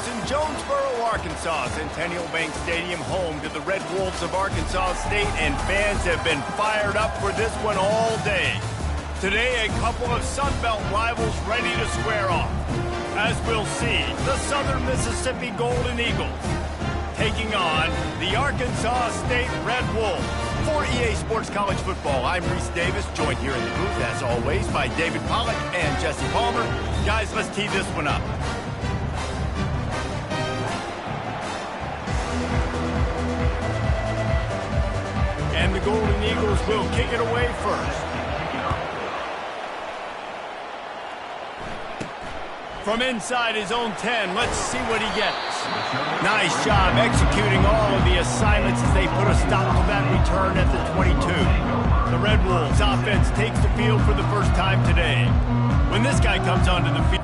It's in Jonesboro, Arkansas, Centennial Bank Stadium, home to the Red Wolves of Arkansas State, and fans have been fired up for this one all day. Today, a couple of Sun Belt rivals ready to square off. As we'll see, the Southern Mississippi Golden Eagles taking on the Arkansas State Red Wolves. For EA Sports College Football, I'm Reese Davis, joined here in the booth, as always, by David Pollack and Jesse Palmer. Guys, let's tee this one up. And the Golden Eagles will kick it away first. From inside his own 10, let's see what he gets. Nice job executing all of the assignments as they put a stop to that return at the 22. The Red Wolves offense takes the field for the first time today. When this guy comes onto the field,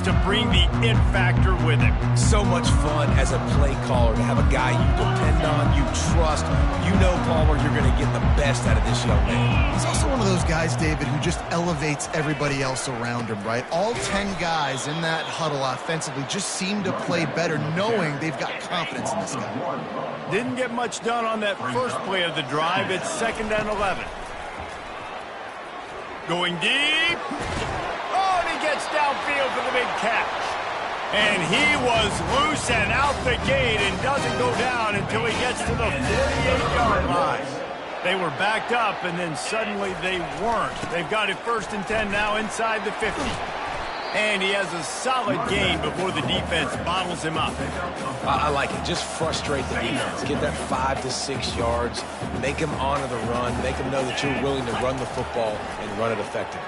to bring the it factor with him. So much fun as a play caller to have a guy you depend on, you trust. You know, Palmer, you're going to get the best out of this young man. He's also one of those guys, David, who just elevates everybody else around him, right? All 10 guys in that huddle offensively just seem to play better knowing they've got confidence in this guy. Didn't get much done on that first play of the drive. It's 2nd and 11. Going deep. Gets downfield for the big catch. And he was loose and out the gate and doesn't go down until he gets to the 48-yard line. They were backed up, and then suddenly they weren't. They've got it 1st and 10 now inside the 50. And he has a solid gain before the defense bottles him up. I like it. Just frustrate the defense. Get that 5 to 6 yards. Make them honor the run. Make them know that you're willing to run the football and run it effectively.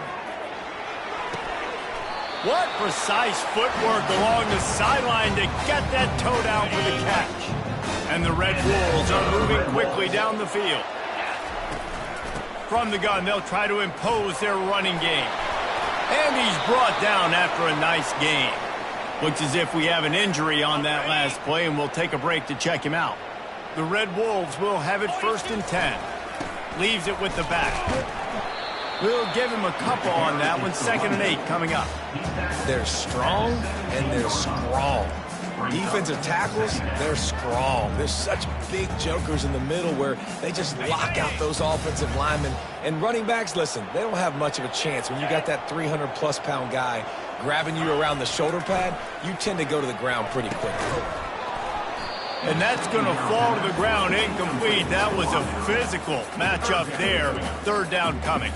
What precise footwork along the sideline to get that toe down for the catch. And the Red Wolves are moving quickly down the field. From the gun, they'll try to impose their running game. And he's brought down after a nice gain. Looks as if we have an injury on that last play, and we'll take a break to check him out. The Red Wolves will have it 1st and 10. Leaves it with the back. We'll give him a couple on that one. 2nd and 8 coming up. They're strong and they're strong. Defensive tackles, they're strong. There's such big jokers in the middle where they just lock out those offensive linemen. And running backs, listen, they don't have much of a chance. When you got that 300-plus pound guy grabbing you around the shoulder pad, you tend to go to the ground pretty quickly. And that's going to fall to the ground incomplete. That was a physical matchup there. 3rd down coming.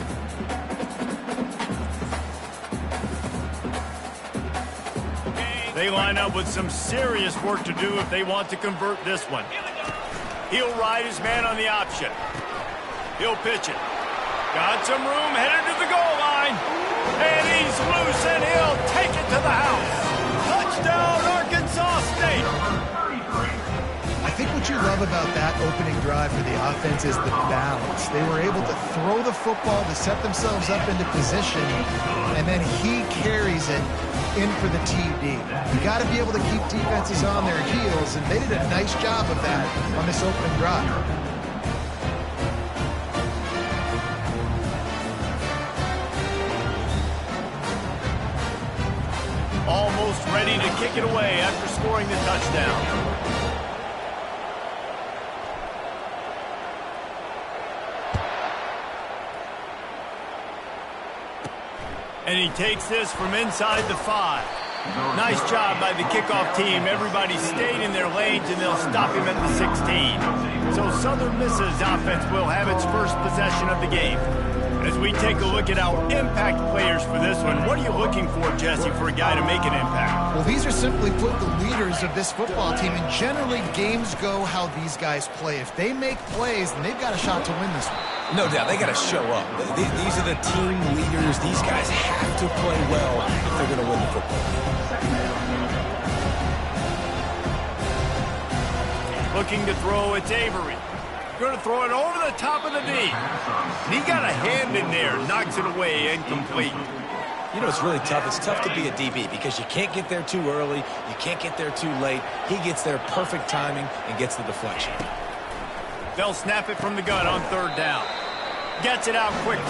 They line up with some serious work to do if they want to convert this one. He'll ride his man on the option. He'll pitch it. Got some room, headed to the goal line. And he's loose, and he'll take it to the house. Touchdown, Arkansas State. I think what you love about that opening drive for the offense is the balance. They were able to throw the football to set themselves up into position, and then he carries it in for the TD. You got to be able to keep defenses on their heels, and they did a nice job of that on this opening drive. Almost ready to kick it away after scoring the touchdown. And he takes this from inside the 5. Nice job by the kickoff team. Everybody stayed in their lanes, and they'll stop him at the 16. So Southern Miss's offense will have its first possession of the game. As we take a look at our impact players for this one, what are you looking for, Jesse, for a guy to make an impact? Well, these are simply put the leaders of this football team, and generally games go how these guys play. If they make plays, then they've got a shot to win this one. No doubt, they got to show up. These are the team leaders. These guys have to play well if they're going to win the football game. Looking to throw, it's Avery. Going to throw it over the top of the D. He got a hand in there, knocks it away, incomplete. You know, it's really tough. It's tough to be a DB because you can't get there too early. You can't get there too late. He gets there perfect timing and gets the deflection. They'll snap it from the gun on 3rd down. Gets it out quickly.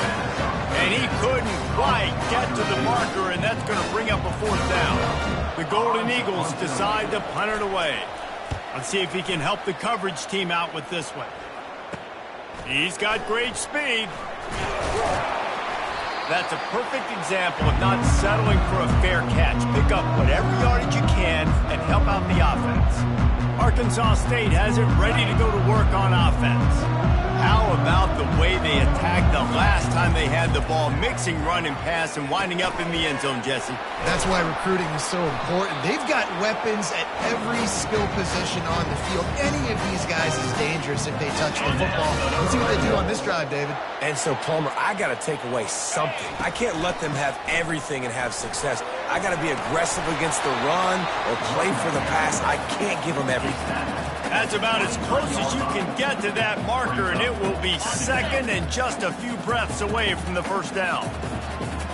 And he couldn't quite get to the marker, and that's going to bring up a 4th down. The Golden Eagles decide to punt it away. Let's see if he can help the coverage team out with this one. He's got great speed. That's a perfect example of not settling for a fair catch. Pick up whatever yardage you can and help out the offense. Arkansas State has it ready to go to work on offense. How about the way they attacked the last time they had the ball, mixing run and pass and winding up in the end zone, Jesse? That's why recruiting is so important. They've got weapons at every skill position on the field. Any of these guys is dangerous if they touch the football. Let's see what they do on this drive, David. And so, Palmer, I got to take away something. I can't let them have everything and have success. I got to be aggressive against the run or play for the pass. I can't give them everything. That's about as close as you can get to that marker, and it will be 2nd and just a few breaths away from the 1st down.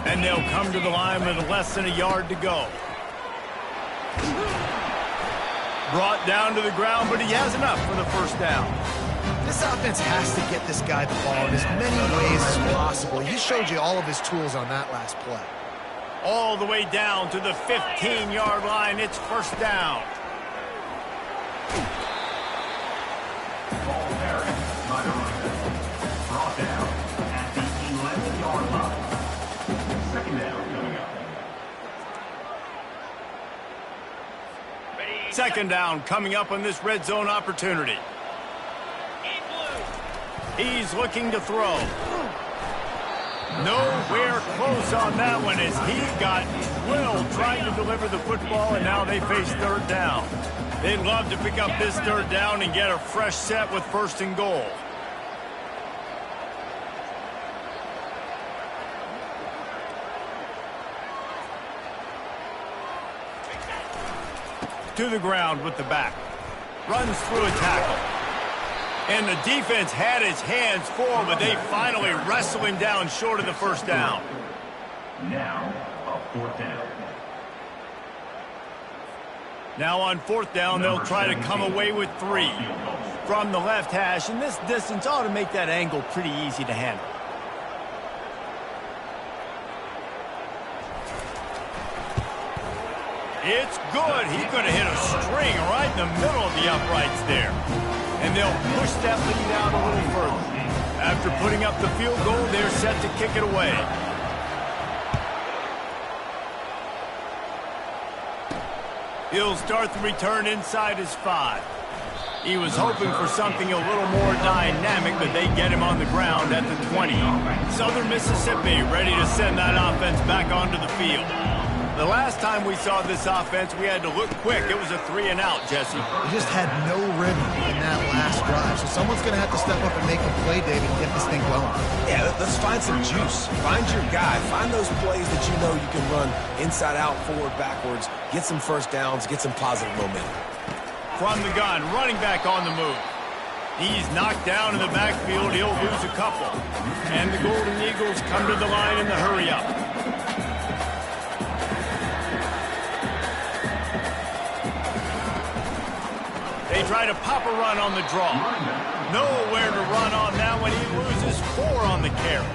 And they'll come to the line with less than a yard to go. Brought down to the ground, but he has enough for the 1st down. This offense has to get this guy the ball in as many ways as possible. He showed you all of his tools on that last play. All the way down to the 15-yard line. It's 1st down. Second down coming up on this red zone opportunity. He's looking to throw. Nowhere close on that one as he got drilled trying to deliver the football, and now they face 3rd down. They'd love to pick up this 3rd down and get a fresh set with 1st and goal. To the ground with the back. Runs through a tackle. And the defense had his hands full, but they finally wrestle him down short of the 1st down. Now, a 4th down. Now on 4th down, they'll try to come away with 3 from the left hash, and this distance ought to make that angle pretty easy to handle. It's good. He's going to hit a string right in the middle of the uprights there. And they'll push that lead out a little further. After putting up the field goal, they're set to kick it away. He'll start the return inside his 5. He was hoping for something a little more dynamic, but they get him on the ground at the 20. Southern Mississippi ready to send that offense back onto the field. The last time we saw this offense, we had to look quick. It was a 3-and-out, Jesse. They just had no rhythm in that last drive. So someone's going to have to step up and make a play, David, and get this thing going. Yeah, let's find some juice. Find your guy. Find those plays that you know you can run inside out, forward, backwards. Get some 1st downs. Get some positive momentum. From the gun, running back on the move. He's knocked down in the backfield. He'll lose a couple. And the Golden Eagles come to the line in the hurry-up. They try to pop a run on the draw. Nowhere to run on that one. He loses 4 on the carry.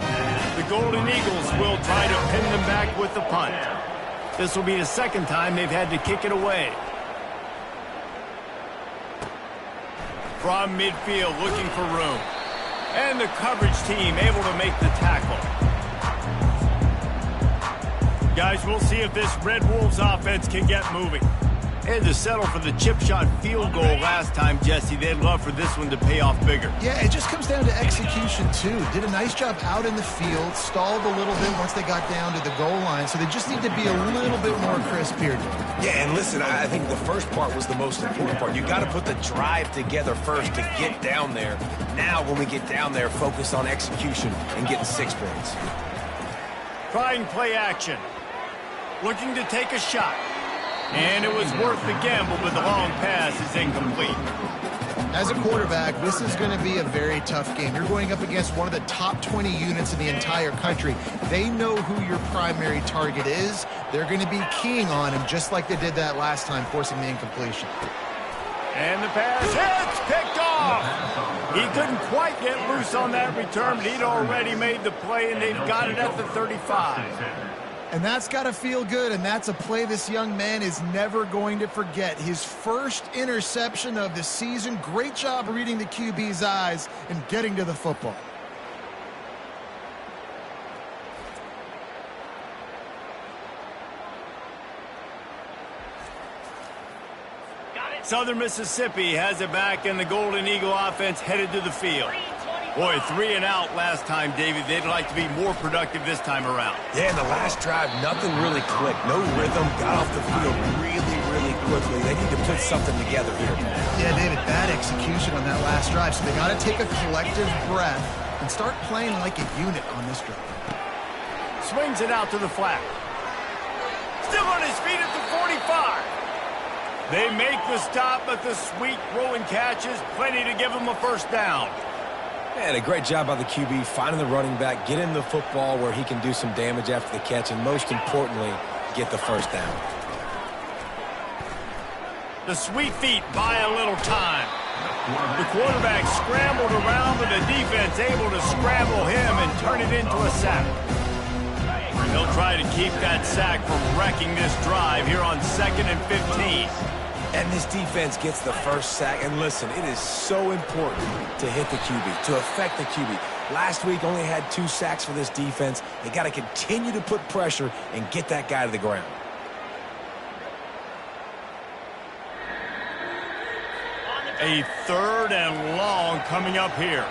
The Golden Eagles will try to pin them back with the punt. This will be the 2nd time they've had to kick it away. From midfield, looking for room. And the coverage team able to make the tackle. Guys, we'll see if this Red Wolves offense can get moving. They had to settle for the chip shot field goal last time, Jesse. They'd love for this one to pay off bigger. Yeah, it just comes down to execution, too. Did a nice job out in the field, stalled a little bit once they got down to the goal line, so they just need to be a little bit more crisp here. Yeah, and listen, I think the first part was the most important part. You got to put the drive together first to get down there. Now, when we get down there, focus on execution and getting 6 points. Trying play action. Looking to take a shot. And it was worth the gamble, but the long pass is incomplete. As a quarterback, this is going to be a very tough game. You're going up against one of the top 20 units in the entire country. They know who your primary target is. They're going to be keying on him, just like they did that last time, forcing the incompletion. And the pass hits, picked off. He couldn't quite get loose on that return, but he'd already made the play, and they've got it at the 35. And that's got to feel good, and that's a play this young man is never going to forget. His first interception of the season. Great job reading the QB's eyes and getting to the football. Southern Mississippi has it back, and the Golden Eagle offense headed to the field. Boy, 3 and out last time, David. They'd like to be more productive this time around. Yeah, in the last drive, nothing really clicked. No rhythm, got off the field really quickly. They need to put something together here. Yeah, David, bad execution on that last drive, so they got to take a collective breath and start playing like a unit on this drive. Swings it out to the flat. Still on his feet at the 45. They make the stop, but the sweet throwing catch is plenty to give them a first down. And a great job by the QB, finding the running back, getting the football where he can do some damage after the catch, and most importantly, get the first down. The sweet feet buy a little time. The quarterback scrambled around, but the defense able to scramble him and turn it into a sack. They'll try to keep that sack from wrecking this drive here on 2nd and 15. And this defense gets the first sack. And listen, it is so important to hit the QB, to affect the QB. Last week only had 2 sacks for this defense. They got to continue to put pressure and get that guy to the ground. A 3rd and long coming up here.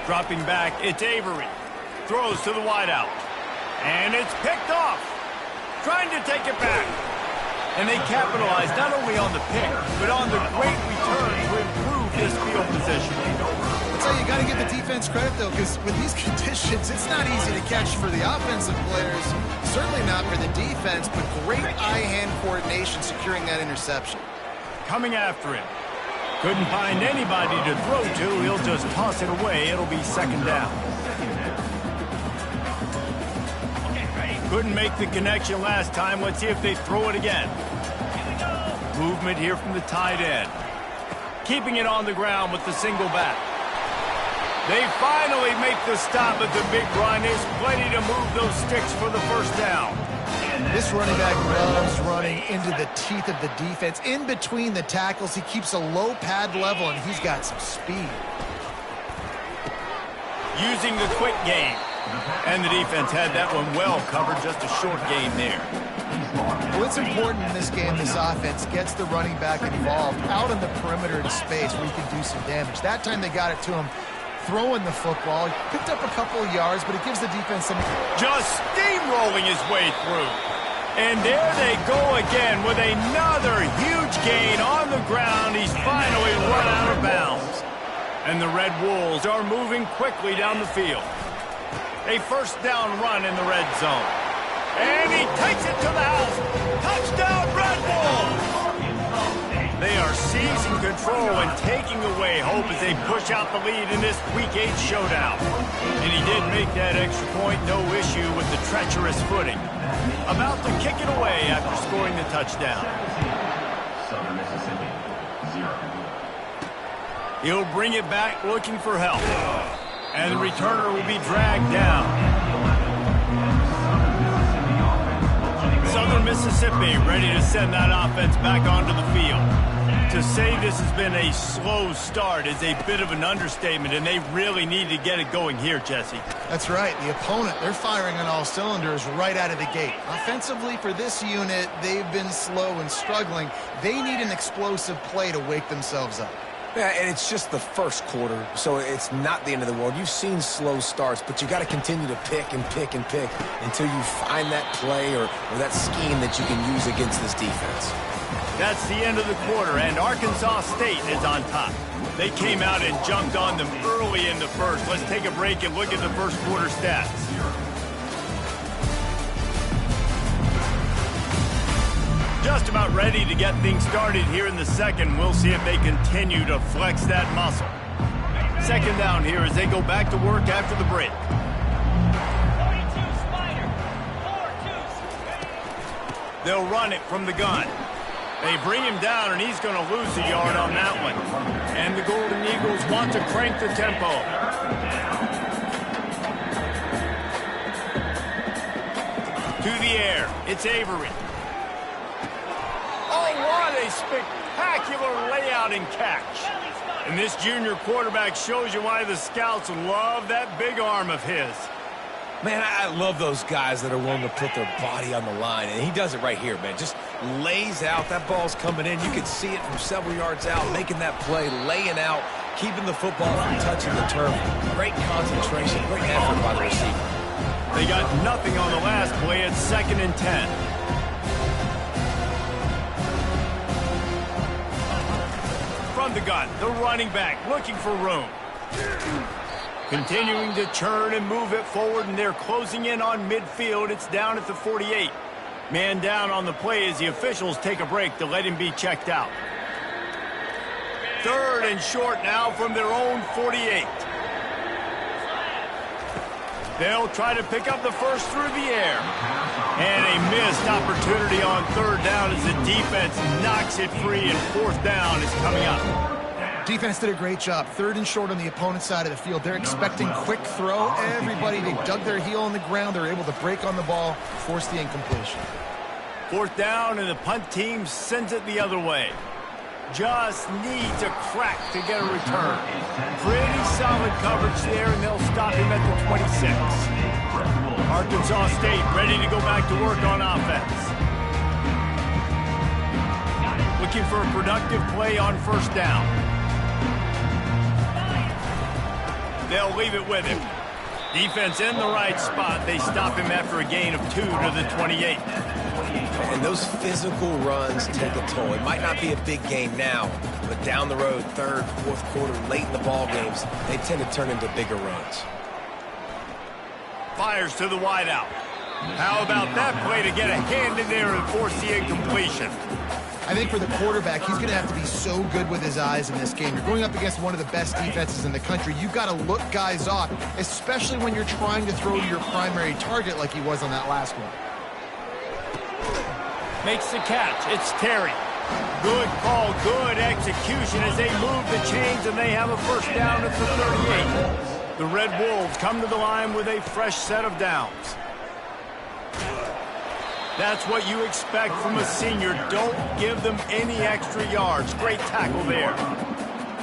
Dropping back, it's Avery. Throws to the wideout. And it's picked off. Trying to take it back. And they capitalize not only on the pick, but on the great return to improve this field position. That's how you got to give the defense credit, though, because with these conditions, it's not easy to catch for the offensive players. Certainly not for the defense, but great eye-hand coordination securing that interception. Coming after him. Couldn't find anybody to throw to. He'll just toss it away. It'll be 2nd down. Couldn't make the connection last time. Let's see if they throw it again. Movement here from the tight end. Keeping it on the ground with the single back. They finally make the stop, but the big run is plenty to move those sticks for the first down. This running back loves running into the teeth of the defense. In between the tackles, he keeps a low pad level, and he's got some speed. Using the quick game. And the defense had that one well covered, just a short gain there. Well, it's important in this game this offense gets the running back involved out in the perimeter in space where he can do some damage. That time they got it to him throwing the football. He picked up a couple of yards, but it gives the defense something. Just steamrolling his way through. And there they go again with another huge gain on the ground. He's finally run out of bounds. And the Red Wolves are moving quickly down the field. A first down run in the red zone. And he takes it to the house. Touchdown, Red Wolves! They are seizing control and taking away hope as they push out the lead in this Week 8 showdown. And he did make that extra point, no issue with the treacherous footing. About to kick it away after scoring the touchdown. Southern Mississippi, 0. He'll bring it back looking for help. And the returner will be dragged down. Southern Mississippi ready to send that offense back onto the field. To say this has been a slow start is a bit of an understatement, and they really need to get it going here, Jesse. That's right. The opponent, they're firing on all cylinders right out of the gate. Offensively, for this unit, they've been slow and struggling. They need an explosive play to wake themselves up. Yeah, and it's just the first quarter, so it's not the end of the world. You've seen slow starts, but you got to continue to pick and pick and pick until you find that play or that scheme that you can use against this defense. That's the end of the quarter, and Arkansas State is on top. They came out and jumped on them early in the first. Let's take a break and look at the first quarter stats. Just about ready to get things started here in the second. We'll see if they continue to flex that muscle. Second down here as they go back to work after the break. They'll run it from the gun. They bring him down, and he's going to lose a yard on that one. And the Golden Eagles want to crank the tempo. To the air, it's Avery. Oh, what a spectacular layout and catch. And this junior quarterback shows you why the scouts love that big arm of his. Man, I love those guys that are willing to put their body on the line, and he does it right here, man. Just lays out. That ball's coming in. You can see it from several yards out, making that play, laying out, keeping the football from touching the turf. Great concentration, great effort by the receiver. They got nothing on the last play. It's 2nd and 10. From the gun, the running back looking for room. Continuing to churn and move it forward, and they're closing in on midfield. It's down at the 48. Man down on the play as the officials take a break to let him be checked out. 3rd and short now from their own 48. They'll try to pick up the first through the air. And a missed opportunity on 3rd down as the defense knocks it free, and 4th down is coming up. Defense did a great job. 3rd and short on the opponent's side of the field. They're expecting quick throw. Everybody, they dug their heel on the ground. They're able to break on the ball, force the incompletion. 4th down, and the punt team sends it the other way. Just needs a crack to get a return. Pretty solid coverage there, and they'll stop him at the 26. Arkansas State ready to go back to work on offense. Looking for a productive play on 1st down. They'll leave it with him. Defense in the right spot. They stop him after a gain of 2 to the 28. And those physical runs take a toll. It might not be a big game now, but down the road, 3rd, 4th quarter, late in the ball games, they tend to turn into bigger runs. Fires to the wideout. How about that play to get a hand in there and force the incompletion? I think for the quarterback, he's going to have to be so good with his eyes in this game. You're going up against one of the best defenses in the country. You've got to look guys off, especially when you're trying to throw to your primary target like he was on that last one. Makes the catch. It's Terry. Good call, good execution as they move the chains, and they have a 1st down at the 38. The Red Wolves come to the line with a fresh set of downs. That's what you expect from a senior. Don't give them any extra yards. Great tackle there.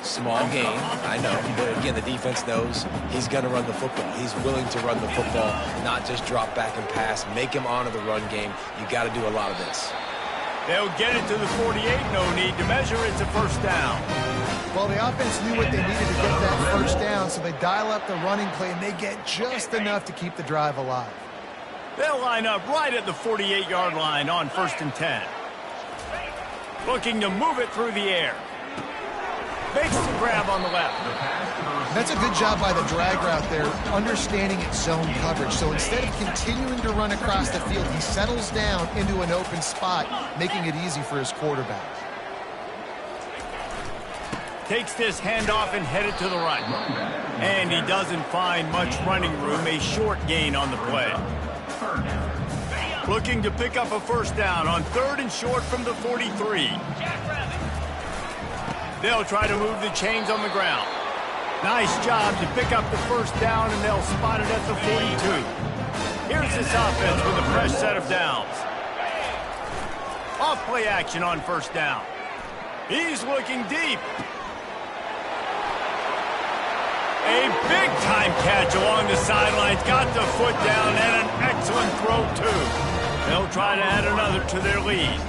Small game, I know. But again, the defense knows he's going to run the football. He's willing to run the football, not just drop back and pass. Make him honor the run game. You got to do a lot of this. They'll get it to the 48. No need to measure. It's a 1st down. Well, the offense knew what they needed to get that 1st down, so they dial up the running play, and they get just enough to keep the drive alive. They'll line up right at the 48-yard line on 1st and 10. Looking to move it through the air. Makes the grab on the left. That's a good job by the drag route there, understanding its zone coverage. So instead of continuing to run across the field, he settles down into an open spot, making it easy for his quarterback. Takes this handoff and headed to the right. And he doesn't find much running room, a short gain on the play. Looking to pick up a 1st down on 3rd and short from the 43. They'll try to move the chains on the ground. Nice job to pick up the 1st down, and they'll spot it at the 42. Here's this offense with a fresh set of downs. Off play action on 1st down. He's looking deep. A big-time catch along the sidelines. Got the foot down and an excellent throw, too. They'll try to add another to their lead.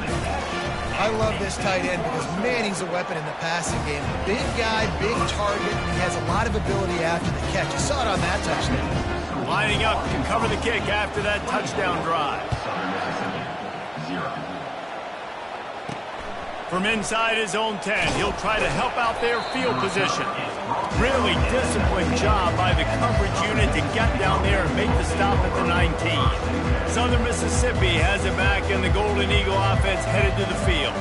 I love this tight end because, man, he's a weapon in the passing game. Big guy, big target, and he has a lot of ability after the catch. You saw it on that touchdown. Lining up to cover the kick after that touchdown drive. From inside his own 10, he'll try to help out their field position. Really disciplined job by the coverage unit to get down there and make the stop at the 19. Southern Mississippi has it back, and the Golden Eagle offense headed to the field.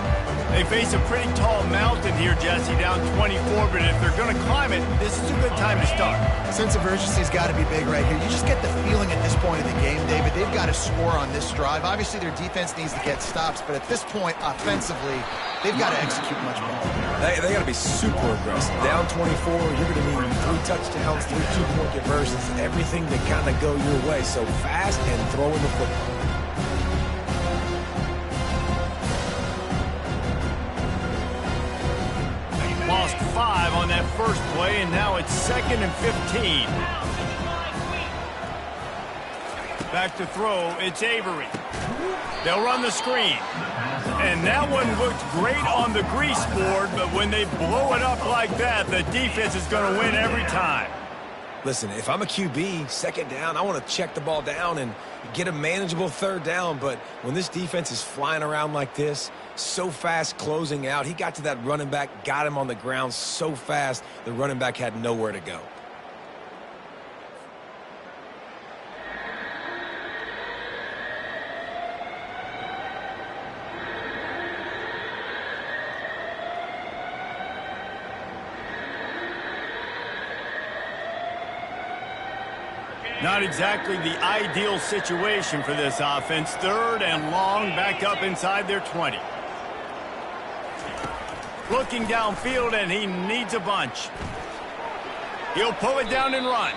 They face a pretty tall mountain here, Jesse, down 24, but if they're going to climb it, this is a good time to start. Sense of urgency's got to be big right here. You just get the feeling at this point of the game, David, they've got to score on this drive. Obviously, their defense needs to get stops, but at this point, offensively, they've got to execute much better. They got to be super aggressive. Down 24, you're going to need 3 touchdowns, 3 two-point conversions, everything to kind of go your way. So fast and throwing the football. Lost 5 on that first play, and now it's 2nd and 15. Back to throw, it's Avery. They'll run the screen. And that one looked great on the grease board, but when they blow it up like that, the defense is going to win every time. Listen, if I'm a QB, 2nd down, I want to check the ball down and get a manageable 3rd down. But when this defense is flying around like this, so fast closing out, he got to that running back, got him on the ground so fast, the running back had nowhere to go. Not exactly the ideal situation for this offense. 3rd and long, back up inside their 20. Looking downfield, and he needs a bunch. He'll pull it down and run.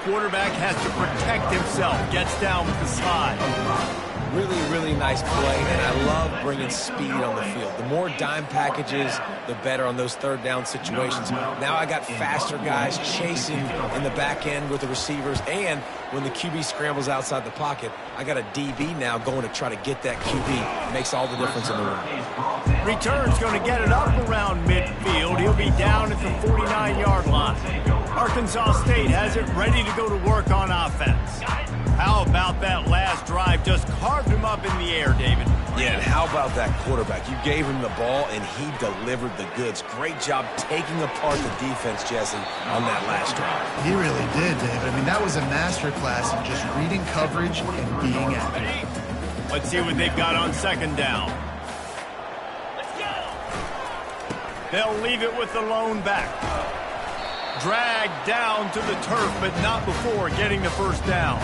Quarterback has to protect himself. Gets down with the slide. Really, really nice play, and I love bringing speed on the field. The more dime packages, the better on those 3rd down situations. Now I got faster guys chasing in the back end with the receivers, and when the QB scrambles outside the pocket, I got a DB now going to try to get that QB. Makes all the difference in the world. Return's going to get it up around midfield. He'll be down at the 49-yard line. Arkansas State has it ready to go to work on offense. How about that last drive? Just carved him up in the air, David. Yeah, and how about that quarterback? You gave him the ball, and he delivered the goods. Great job taking apart the defense, Jesse, on that last drive. He really did, David. I mean, that was a masterclass in just reading coverage and being accurate. Let's see what they've got on 2nd down. They'll leave it with the lone back. Dragged down to the turf, but not before getting the 1st down.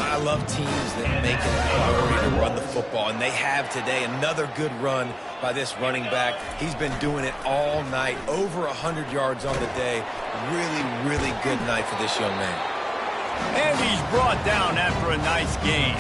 I love teams that make it a priority to run the football, and they have today. Another good run by this running back. He's been doing it all night, over 100 yards on the day. Really, really good night for this young man. And he's brought down after a nice game.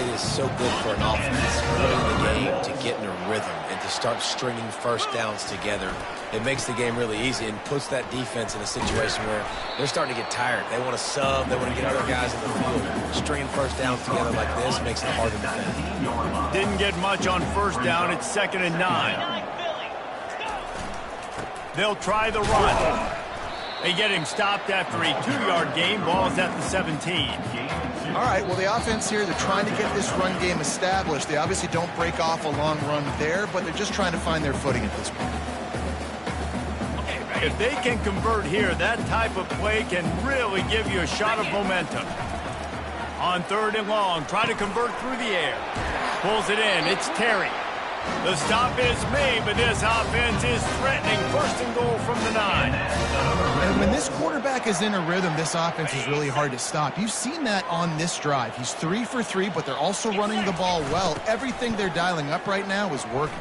It is so good for an offense early in the game to get in a rhythm and to start stringing 1st downs together. It makes the game really easy and puts that defense in a situation where they're starting to get tired. They want to sub. They want to get other guys in the field. Stringing 1st downs together like this makes it hard to defend. Didn't get much on 1st down. It's 2nd and 9. They'll try the run. They get him stopped after a 2-yard gain. Ball's at the 17. All right, well, the offense here, they're trying to get this run game established. They obviously don't break off a long run there, but they're just trying to find their footing at this point. If they can convert here, that type of play can really give you a shot of momentum. On 3rd and long, try to convert through the air. Pulls it in, it's Terry. The stop is made, but this offense is threatening 1st and goal from the 9. And when this quarterback is in a rhythm, this offense is really hard to stop. You've seen that on this drive. He's 3 for 3, but they're also running the ball well. Everything they're dialing up right now is working.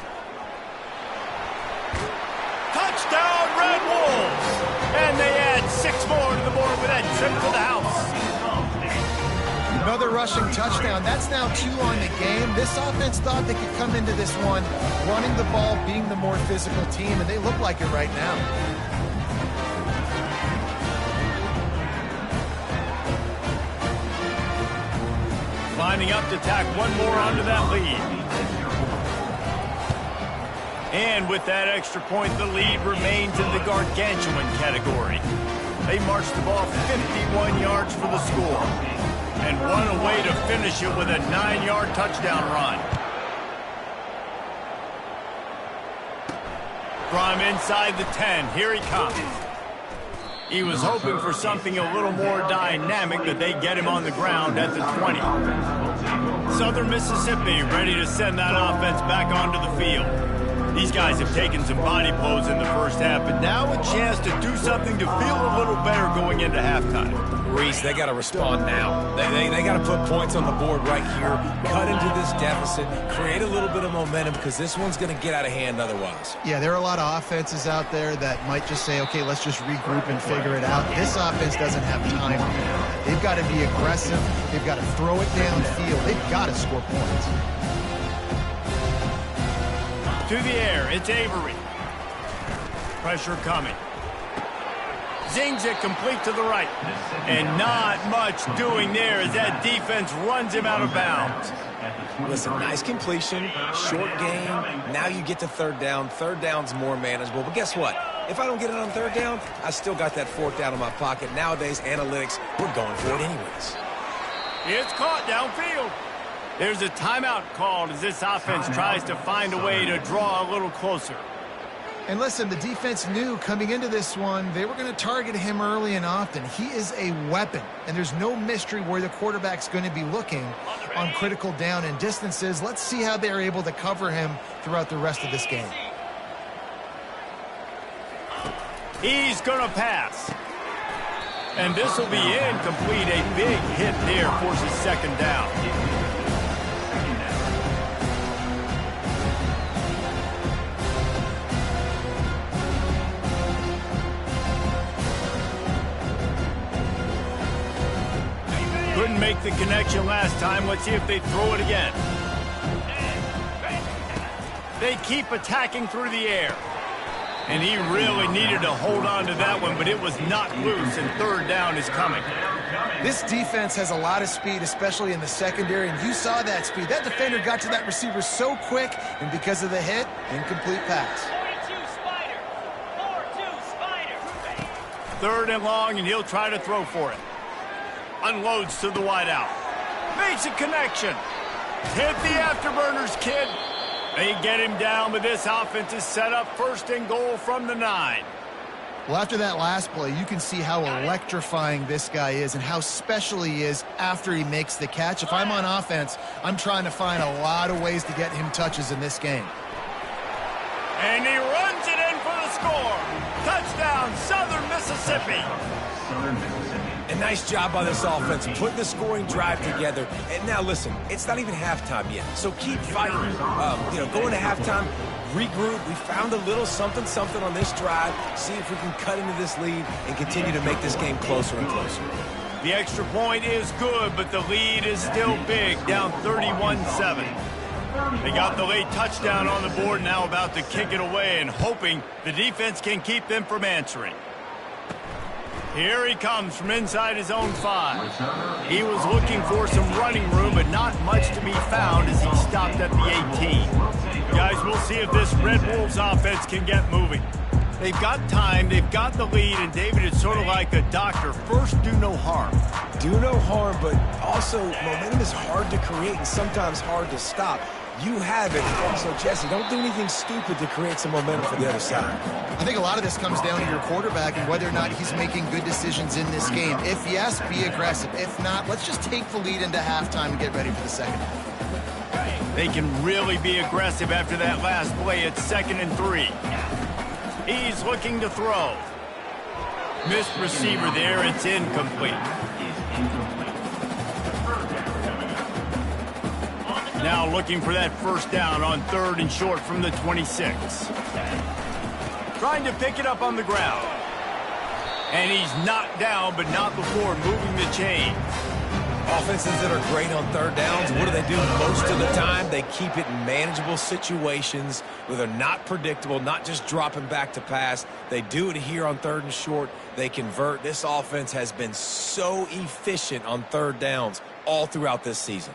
Touchdown, Red Wolves! And they add 6 more to the board with that trip to the house. Another rushing touchdown. That's now 2 on the game. This offense thought they could come into this one running the ball, being the more physical team, and they look like it right now. Lining up to tack one more onto that lead. And with that extra point, the lead remains in the gargantuan category. They marched the ball 51 yards for the score. And what a way to finish it with a 9-yard touchdown run. From inside the 10, here he comes. He was hoping for something a little more dynamic, but they get him on the ground at the 20. Southern Mississippi ready to send that offense back onto the field. These guys have taken some body blows in the first half, but now a chance to do something to feel a little better going into halftime. Reese, they got to respond now. They got to put points on the board right here, cut into this deficit, create a little bit of momentum because this one's going to get out of hand otherwise. Yeah, there are a lot of offenses out there that might just say, okay, let's just regroup and figure it out. This offense doesn't have time to do that. They've got to be aggressive. They've got to throw it downfield. They've got to score points. To the air, it's Avery. Pressure coming. Zings it complete to the right. And not much doing there as that defense runs him out of bounds. Listen, nice completion, short game. Now you get to third down. Third down's more manageable. But guess what? If I don't get it on third down, I still got that fourth down in my pocket. Nowadays, analytics, we're going for it anyways. It's caught downfield. There's a timeout called as this offense tries to find a way to draw a little closer. And listen, the defense knew coming into this one, they were going to target him early and often. He is a weapon, and there's no mystery where the quarterback's going to be looking on critical down and distances. Let's see how they're able to cover him throughout the rest of this game. He's going to pass. And this will be incomplete. A big hit there forces second down. Couldn't make the connection last time. Let's see if they throw it again. They keep attacking through the air. And he really needed to hold on to that one, but it was knocked loose, and third down is coming. This defense has a lot of speed, especially in the secondary, and you saw that speed. That defender got to that receiver so quick, and because of the hit, incomplete pass. 3rd and long, and he'll try to throw for it. Unloads to the wideout. Makes a connection. Hit the afterburners, kid. They get him down, but this offense is set up 1st and goal from the 9. Well, after that last play, you can see how electrifying this guy is and how special he is after he makes the catch. If I'm on offense, I'm trying to find a lot of ways to get him touches in this game. And he runs it in for the score. Touchdown, Southern Mississippi. Southern Mississippi. A nice job by this offense, putting the scoring drive together. And now listen, it's not even halftime yet, so keep fighting. Going to halftime, regroup. We found a little something on this drive. See if we can cut into this lead and continue to make this game closer and closer. The extra point is good, but the lead is still big, down 31-7. They got the late touchdown on the board, now about to kick it away and hoping the defense can keep them from answering. Here he comes from inside his own 5. He was looking for some running room, but not much to be found as he stopped at the 18. Guys, we'll see if this Red Wolves offense can get moving. They've got time, they've got the lead, and David, it's sort of like a doctor. First, do no harm. Do no harm, but also momentum is hard to create and sometimes hard to stop. You have it. So, Jesse, don't do anything stupid to create some momentum for the other side. I think a lot of this comes down to your quarterback and whether or not he's making good decisions in this game. If yes, be aggressive. If not, let's just take the lead into halftime and get ready for the second half. They can really be aggressive after that last play. It's 2nd and 3. He's looking to throw. Missed receiver there. It's incomplete. Now looking for that first down on 3rd and short from the 26. Trying to pick it up on the ground. And he's knocked down, but not before moving the chain. Offenses that are great on third downs, what do most of the time? They keep it in manageable situations where they're not predictable, not just dropping back to pass. They do it here on third and short. They convert. This offense has been so efficient on third downs all throughout this season.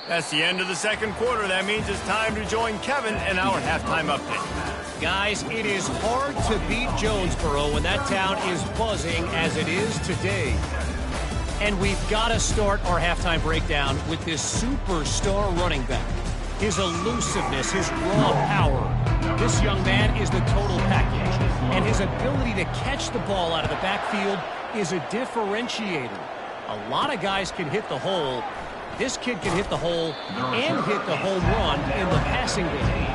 That's the end of the second quarter. That means it's time to join Kevin in our halftime update. Guys, it is hard to beat Jonesboro when that town is buzzing as it is today. And we've got to start our halftime breakdown with this superstar running back. His elusiveness, his raw power. This young man is the total package. And his ability to catch the ball out of the backfield is a differentiator. A lot of guys can hit the hole. This kid can hit the hole and hit the home run in the passing game.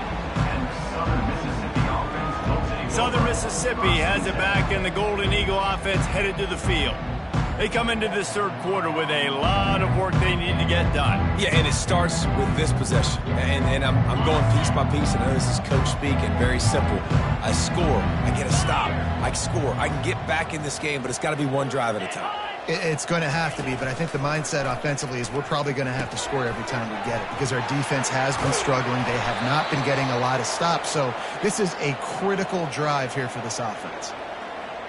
Southern Mississippi has it back, and the Golden Eagle offense headed to the field. They come into this third quarter with a lot of work they need to get done. Yeah, and it starts with this possession. And I'm going piece by piece. I know this is coach speaking. Very simple. I score. I get a stop. I score. I can get back in this game, but it's got to be one drive at a time. It's going to have to be, but I think the mindset offensively is we're probably going to have to score every time we get it because our defense has been struggling. They have not been getting a lot of stops, so this is a critical drive here for this offense.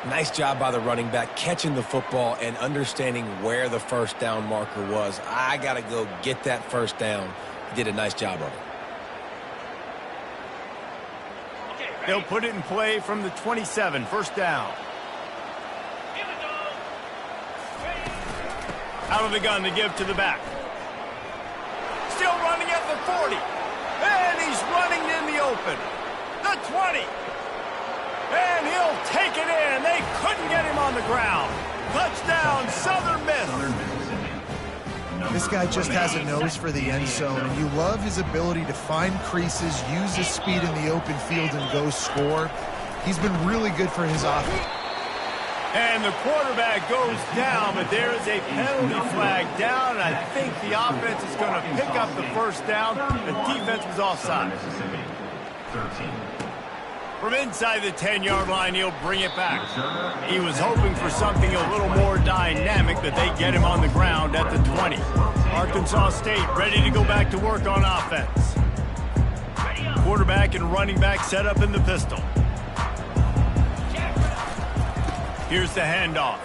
Nice job by the running back catching the football and understanding where the first down marker was. I got to go get that first down. He did a nice job of it. They'll put it in play from the 27, first down. Out of the gun to give to the back. Still running at the 40. And he's running in the open. The 20. And he'll take it in. They couldn't get him on the ground. Touchdown, Southern Miss. This guy just has a nose for the end zone, and you love his ability to find creases, use his speed in the open field, and go score. He's been really good for his offense. And the quarterback goes down, but there is a penalty flag down, and I think the offense is going to pick up the first down. The defense was offside. From inside the 10-yard line, he'll bring it back. He was hoping for something a little more dynamic, but they get him on the ground at the 20. Arkansas State ready to go back to work on offense. Quarterback and running back set up in the pistol. Here's the handoff.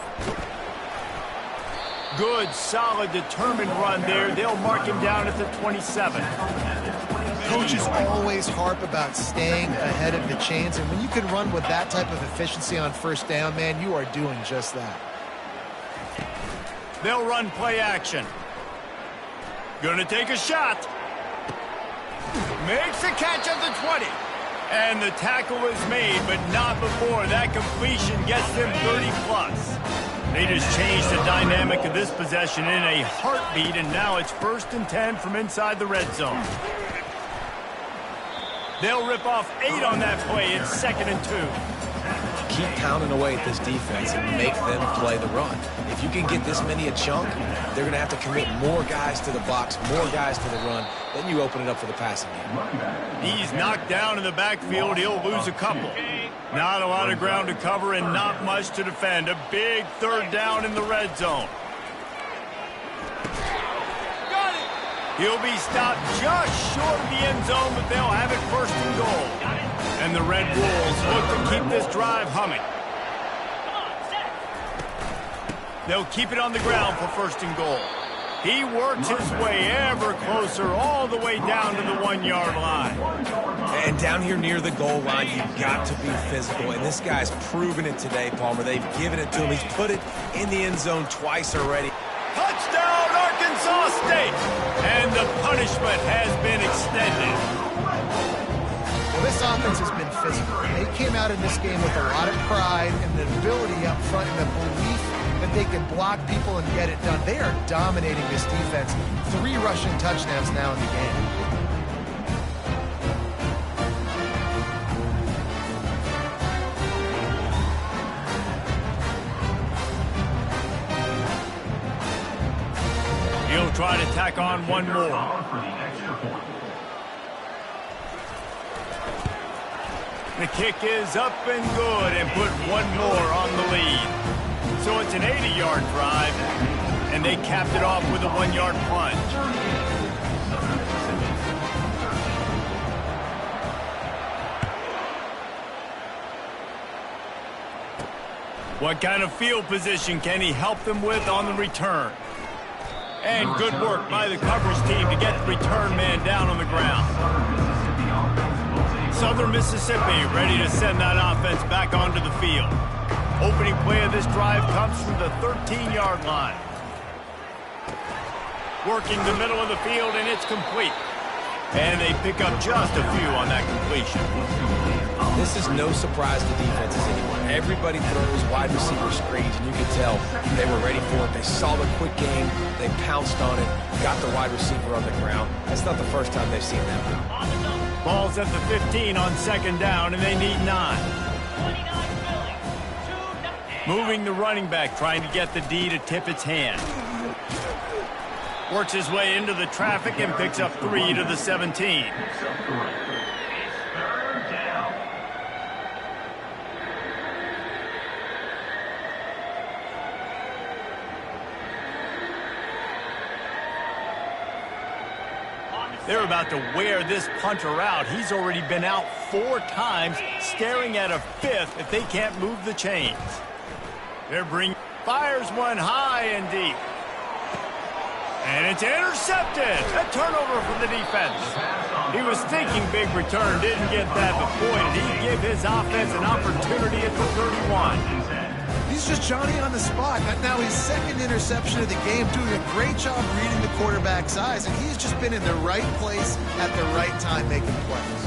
Good, solid, determined run there. They'll mark him down at the 27. Coaches always harp about staying ahead of the chains, and when you can run with that type of efficiency on first down, man, you are doing just that. They'll run play action. Gonna take a shot. Makes a catch at the 20. And the tackle is made, but not before. That completion gets them 30-plus. They just changed the dynamic of this possession in a heartbeat, and now it's 1st and 10 from inside the red zone. They'll rip off 8 on that play. It's 2nd and 2. Keep pounding away at this defense and make them play the run. If you can get this many a chunk, they're going to have to commit more guys to the box, more guys to the run. Then you open it up for the passing game. He's knocked down in the backfield. He'll lose a couple. Not a lot of ground to cover and not much to defend. A big 3rd down in the red zone. He'll be stopped just short of the end zone, but they'll have it 1st and goal. And the Red Wolves look to keep this drive humming. They'll keep it on the ground for 1st and goal. He works his way ever closer all the way down to the 1-yard line. And down here near the goal line, you've got to be physical. And this guy's proven it today, Palmer. They've given it to him. He's put it in the end zone twice already. Touchdown, Arkansas State! And the punishment has been extended. Well, this offense has been physical. They came out in this game with a lot of pride and the ability up front and the belief that they can block people and get it done. They are dominating this defense. 3 rushing touchdowns now in the game. He'll try to tack on one more. The kick is up and good and put one more on the lead. So it's an 80-yard drive, and they capped it off with a 1-yard plunge. What kind of field position can he help them with on the return? And good work by the coverage team to get the return man down on the ground. Southern Mississippi ready to send that offense back onto the field. Opening play of this drive comes from the 13-yard line. Working the middle of the field, and it's complete. And they pick up just a few on that completion. This is no surprise to defenses anymore. Everybody throws wide receiver screens, and you can tell they were ready for it. They saw the quick game. They pounced on it, got the wide receiver on the ground. That's not the first time they've seen that. Ball's at the 15 on second down, and they need 9. Moving the running back, trying to get the D to tip its hand. Works his way into the traffic and picks up 3 to the 17. They're about to wear this punter out. He's already been out 4 times, staring at a 5th if they can't move the chains. Fires one high and deep. And it's intercepted. A turnover from the defense. He was thinking big return, didn't get that, but boy, did he give his offense an opportunity at the 31. He's just Johnny on the spot. Now his second interception of the game, doing a great job reading the quarterback's eyes, and he's just been in the right place at the right time making plays.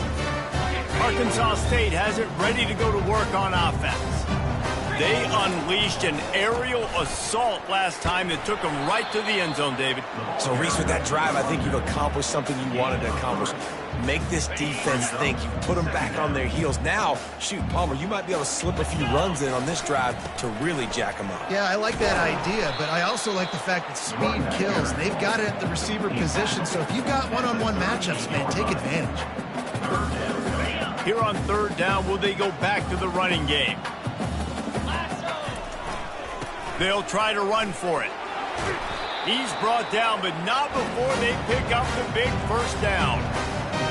Arkansas State has it ready to go to work on offense. They unleashed an aerial assault last time that took them right to the end zone, David. So, Reese, with that drive, I think you've accomplished something you wanted to accomplish. Make this defense think. You put them back on their heels. Now, shoot, Palmer, you might be able to slip a few runs in on this drive to really jack them up. Yeah, I like that idea, but I also like the fact that speed kills. They've got it at the receiver position, so if you've got one-on-one matchups, man, take advantage. Here on third down, will they go back to the running game? They'll try to run for it. He's brought down, but not before they pick up the big first down.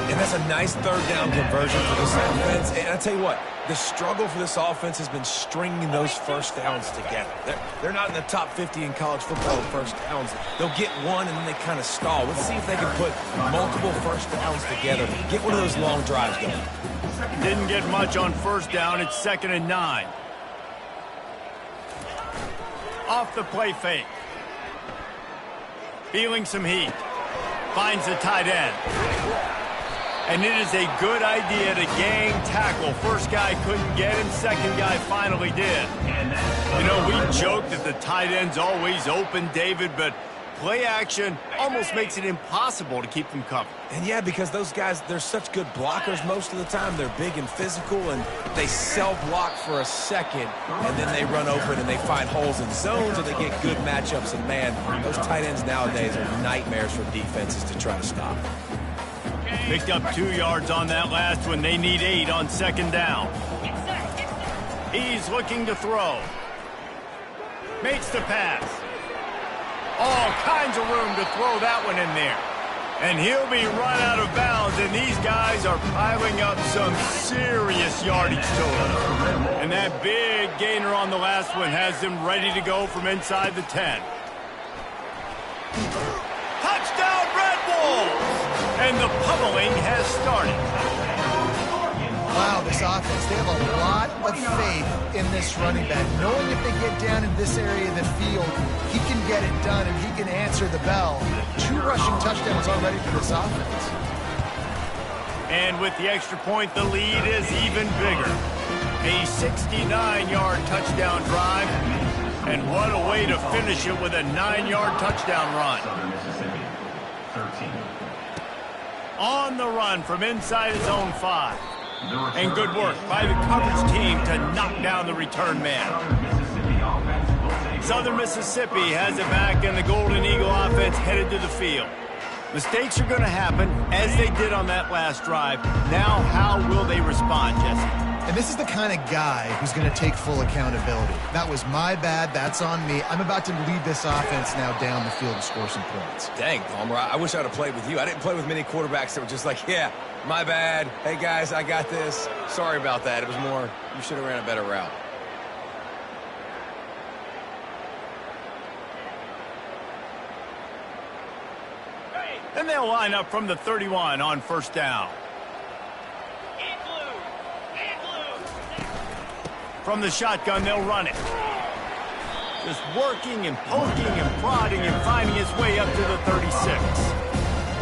And that's a nice third down conversion for this offense. And I tell you what, the struggle for this offense has been stringing those first downs together. They're not in the top 50 in college football in first downs. They'll get one, and then they kind of stall. Let's see if they can put multiple first downs together. Get one of those long drives going. Didn't get much on first down. It's 2nd and 9. Off the play fake. Feeling some heat. Finds the tight end. And it is a good idea to gang tackle. First guy couldn't get him. Second guy finally did. You know, we joke that the tight end's always open, David, but play action almost makes it impossible to keep them covered. And yeah, because those guys, they're such good blockers most of the time. They're big and physical, and they sell block for a second, and then they run open and they find holes in zones, or they get good matchups. And man, those tight ends nowadays are nightmares for defenses to try to stop. Picked up 2 yards on that last one. They need 8 on second down. He's looking to throw. Makes the pass. All kinds of room to throw that one in there. And he'll be run out of bounds, and these guys are piling up some serious yardage total. And that big gainer on the last one has them ready to go from inside the 10. Touchdown, Red Wolves! And the pummeling has started. Wow, this offense, they have a lot of faith in this running back. Knowing if they get down in this area of the field, he can get it done and he can answer the bell. 2 rushing touchdowns already for this offense. And with the extra point, the lead is even bigger. A 69-yard touchdown drive. And what a way to finish it with a 9-yard touchdown run. Southern Mississippi, 13. On the run from inside his own 5. And good work by the coverage team to knock down the return man. Southern Mississippi has it back, and the Golden Eagle offense headed to the field. Mistakes are going to happen, as they did on that last drive. Now, how will they respond, Jesse? And this is the kind of guy who's going to take full accountability. That was my bad. That's on me. I'm about to lead this offense now down the field and score some points. Dang, Palmer, I wish I'd have played with you. I didn't play with many quarterbacks that were just like, yeah, my bad. Hey, guys, I got this. Sorry about that. It was more, you should have ran a better route. And they'll line up from the 31 on first down. From the shotgun, they'll run it. Just working and poking and prodding and finding his way up to the 36.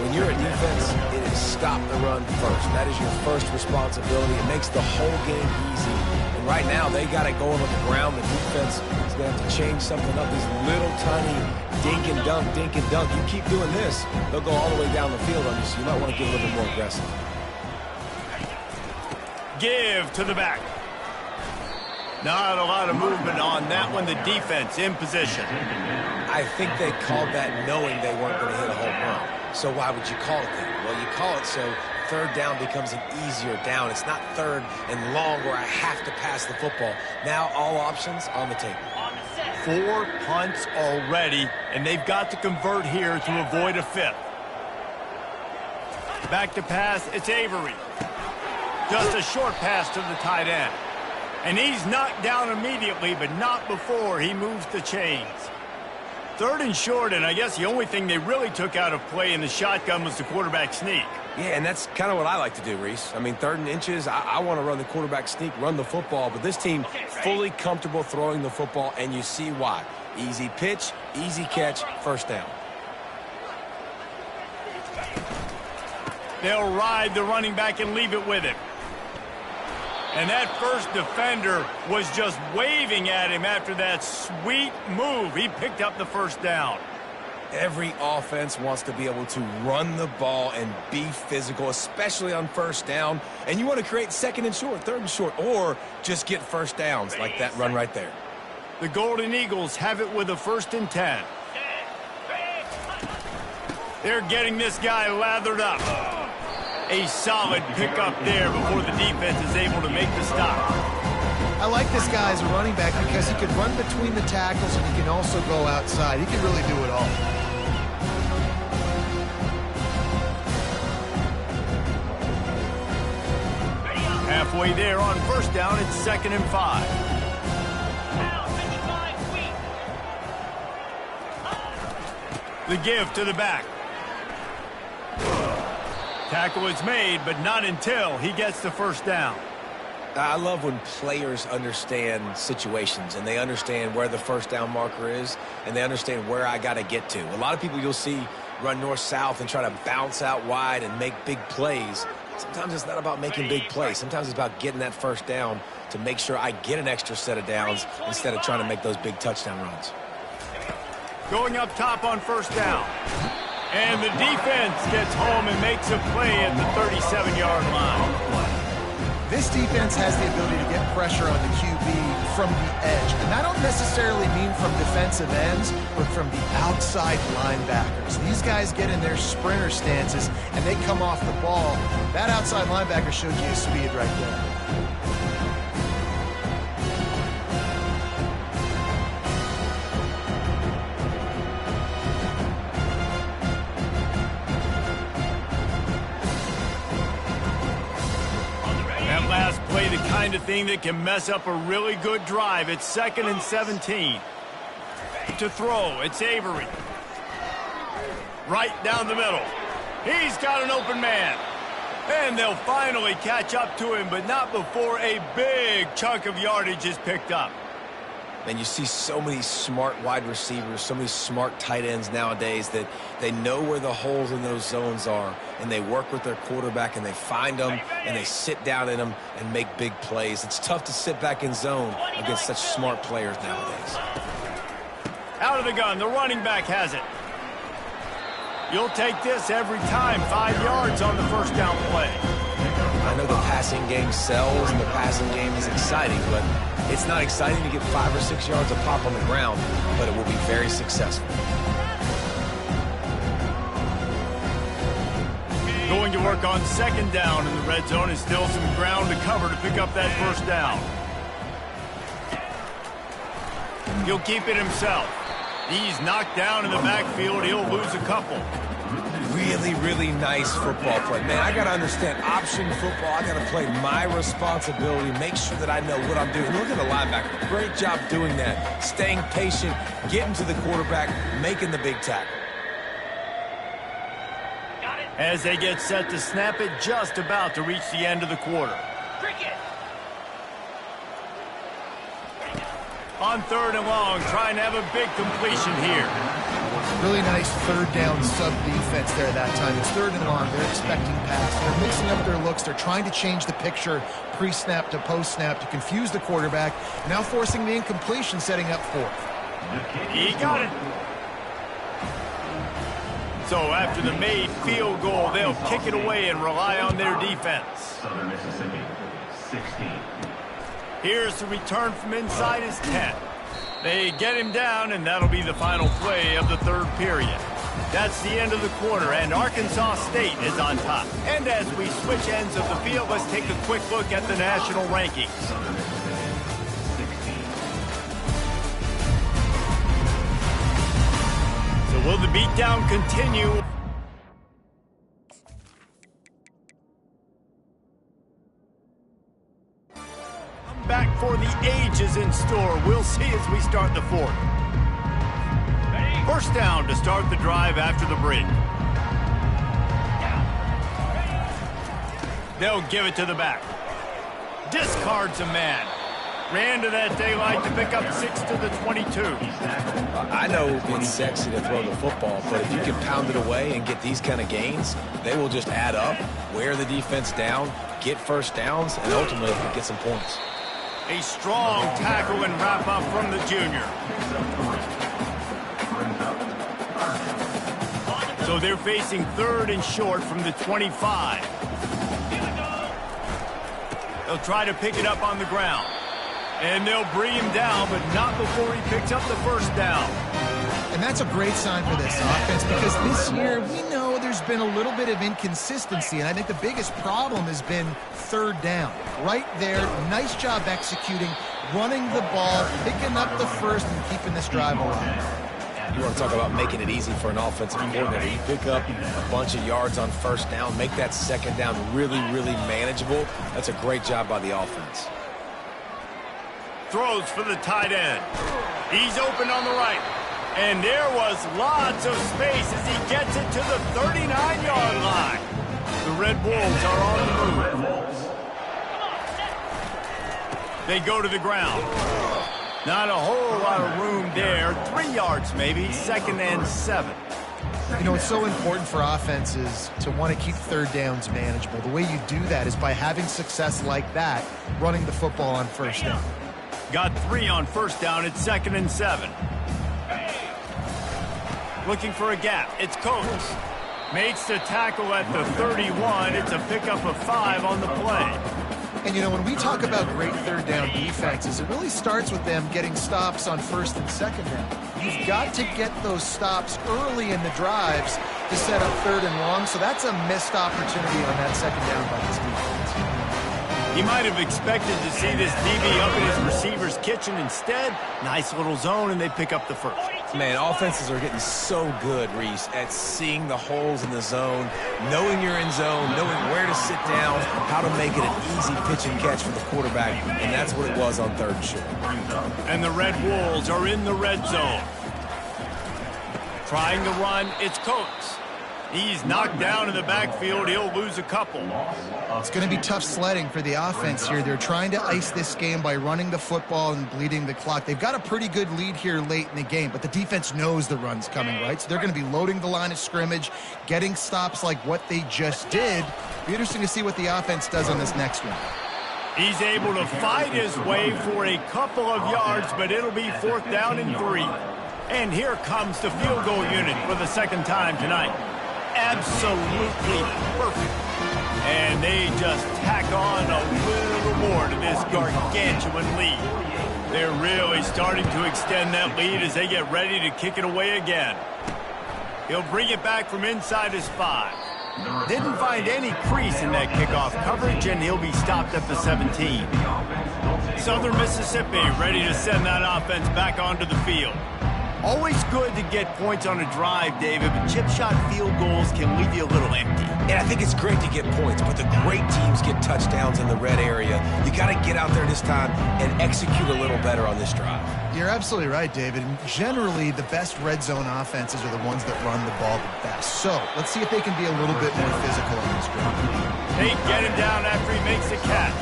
When you're a defense, it is stop the run first. That is your first responsibility. It makes the whole game easy. And right now, they got it going on the ground. The defense is going to have to change something up. These little tiny dink and dunk, dink and dunk. You keep doing this, they'll go all the way down the field on you, so you might want to get a little bit more aggressive. Give to the back. Not a lot of movement on that one. The defense in position. I think they called that knowing they weren't going to hit a home run. So why would you call it that? Well, you call it so third down becomes an easier down. It's not third and long where I have to pass the football. Now all options on the table. 4 punts already, and they've got to convert here to avoid a fifth. Back to pass, it's Avery. Just a short pass to the tight end. And he's knocked down immediately, but not before he moves the chains. Third and short, and I guess the only thing they really took out of play in the shotgun was the quarterback sneak. Yeah, and that's kind of what I like to do, Reese. I mean, third and inches, I want to run the quarterback sneak, run the football, but this team fully comfortable throwing the football, and you see why. Easy pitch, easy catch, first down. They'll ride the running back and leave it with him. And that first defender was just waving at him after that sweet move. He picked up the first down. Every offense wants to be able to run the ball and be physical, especially on first down. And you want to create second and short, third and short, or just get first downs like that run right there. The Golden Eagles have it with a 1st and 10. They're getting this guy lathered up. A solid pickup there before the defense is able to make the stop. I like this guy as a running back because he can run between the tackles and he can also go outside. He can really do it all. Halfway there on first down, it's 2nd and 5. The give to the back. Tackle is made, but not until he gets the first down. I love when players understand situations and they understand where the first down marker is and they understand where I got to get to. A lot of people you'll see run north-south and try to bounce out wide and make big plays. Sometimes it's not about making big plays. Sometimes it's about getting that first down to make sure I get an extra set of downs instead of trying to make those big touchdown runs. Going up top on first down. And the defense gets home and makes a play at the 37-yard line. This defense has the ability to get pressure on the QB from the edge. And I don't necessarily mean from defensive ends, but from the outside linebackers. These guys get in their sprinter stances, and they come off the ball. That outside linebacker showed you his speed right there. The kind of thing that can mess up a really good drive. It's 2nd and 17. To throw, it's Avery. Right down the middle. He's got an open man. And they'll finally catch up to him, but not before a big chunk of yardage is picked up. And you see so many smart wide receivers, so many smart tight ends nowadays that they know where the holes in those zones are, and they work with their quarterback, and they find them, and they sit down in them and make big plays. It's tough to sit back in zone against such smart players nowadays. Out of the gun, the running back has it. You'll take this every time, 5 yards on the first down play. I know the passing game sells and the passing game is exciting, but it's not exciting to get 5 or 6 yards of pop on the ground, but it will be very successful. Going to work on second down in the red zone, and still some ground to cover to pick up that first down. He'll keep it himself. He's knocked down in the backfield. He'll lose a couple. Really, really nice football play. Man, I got to understand option football. I got to play my responsibility, make sure that I know what I'm doing. Look at the linebacker. Great job doing that. Staying patient, getting to the quarterback, making the big tackle. As they get set to snap it, just about to reach the end of the quarter. On third and long, trying to have a big completion here. Really nice third down sub-defense there that time. It's third and long. They're expecting pass. They're mixing up their looks. They're trying to change the picture pre-snap to post-snap to confuse the quarterback. Now forcing the incompletion, setting up fourth. He got it. So after the made field goal, they'll kick it away and rely on their defense. Southern Mississippi, 16. Here's the return from inside his 10. They get him down, and that'll be the final play of the third period. That's the end of the quarter, and Arkansas State is on top. And as we switch ends of the field, let's take a quick look at the national rankings. Southern Mississippi, 16. So will the beatdown continue? Back for the ages in store. We'll see as we start the fourth. First down to start the drive after the break. They'll give it to the back. Discards a man. Ran to that daylight to pick up 6 to the 22. I know it's sexy to throw the football, but if you can pound it away and get these kind of gains, they will just add up, wear the defense down, get first downs, and ultimately get some points. A strong tackle and wrap up from the junior. So they're facing third and short from the 25. They'll try to pick it up on the ground. And they'll bring him down, but not before he picks up the first down. And that's a great sign for this offense because this year we know there's been a little bit of inconsistency, and I think the biggest problem has been third down. Right there, nice job executing, running the ball, picking up the first, and keeping this drive alive. You want to talk about making it easy for an offensive coordinator. You pick up a bunch of yards on first down, make that second down really, really manageable. That's a great job by the offense. Throws for the tight end. He's open on the right. And there was lots of space as he gets it to the 39-yard line. The Red Wolves are on the move. They go to the ground. Not a whole lot of room there. 3 yards maybe, 2nd and 7. You know, it's so important for offenses to want to keep third downs manageable. The way you do that is by having success like that, running the football on first down. Got 3 on first down at 2nd and 7. Looking for a gap. It's Coates. Makes the tackle at the 31. It's a pickup of 5 on the play. And, you know, when we talk about great third down defenses, it really starts with them getting stops on first and second down. You've got to get those stops early in the drives to set up third and long, so that's a missed opportunity on that second down by this defense. He might have expected to see this DB up in his receiver's kitchen. Instead, nice little zone, and they pick up the first. Man, offenses are getting so good, Reese, at seeing the holes in the zone, knowing you're in zone, knowing where to sit down, how to make it an easy pitch and catch for the quarterback, and that's what it was on third and short. And the Red Wolves are in the red zone. Trying to run, it's Coates. He's knocked down in the backfield. He'll lose a couple. It's going to be tough sledding for the offense here. They're trying to ice this game by running the football and bleeding the clock. They've got a pretty good lead here late in the game, but the defense knows the run's coming, right? So they're going to be loading the line of scrimmage, getting stops like what they just did. Be interesting to see what the offense does on this next one. He's able to fight his way for a couple of yards, but it'll be 4th down and 3. And here comes the field goal unit for the second time tonight. Absolutely perfect. And they just tack on a little more to this gargantuan lead. They're really starting to extend that lead as they get ready to kick it away again. He'll bring it back from inside his 5. Didn't find any crease in that kickoff coverage, and he'll be stopped at the 17. Southern Mississippi ready to send that offense back onto the field. Always good to get points on a drive, David, but chip shot field goals can leave you a little empty. And I think it's great to get points, but the great teams get touchdowns in the red area. You got to get out there this time and execute a little better on this drive. You're absolutely right, David. And generally, the best red zone offenses are the ones that run the ball the best. So let's see if they can be a little bit more physical on this drive. They get him down after he makes the catch.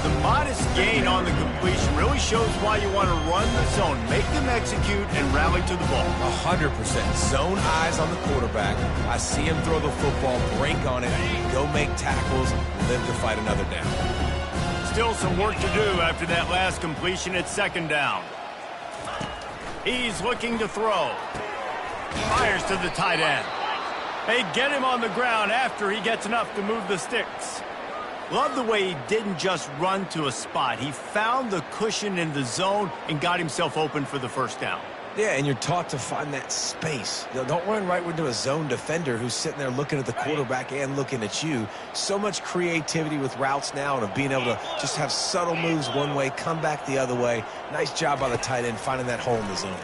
The modest gain on the completion really shows why you want to run the zone, make them execute, and rally to the ball. 100%. Zone eyes on the quarterback. I see him throw the football, break on it, go make tackles, live to fight another down. Still some work to do after that last completion at second down. He's looking to throw. Fires to the tight end. They get him on the ground after he gets enough to move the sticks. Love the way he didn't just run to a spot. He found the cushion in the zone and got himself open for the first down. Yeah, and you're taught to find that space. Don't run right into a zone defender who's sitting there looking at the quarterback and looking at you. So much creativity with routes now and of being able to just have subtle moves one way, come back the other way. Nice job by the tight end finding that hole in the zone.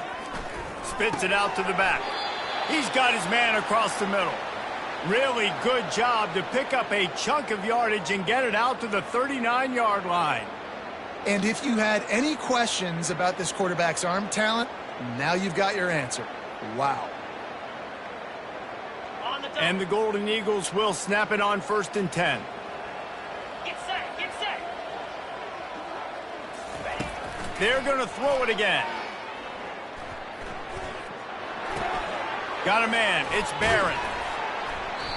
Spits it out to the back. He's got his man across the middle. Really good job to pick up a chunk of yardage and get it out to the 39-yard line. And if you had any questions about this quarterback's arm talent, now you've got your answer. Wow. And the Golden Eagles will snap it on 1st and 10. Get set, get set. They're going to throw it again. Got a man. It's Barron.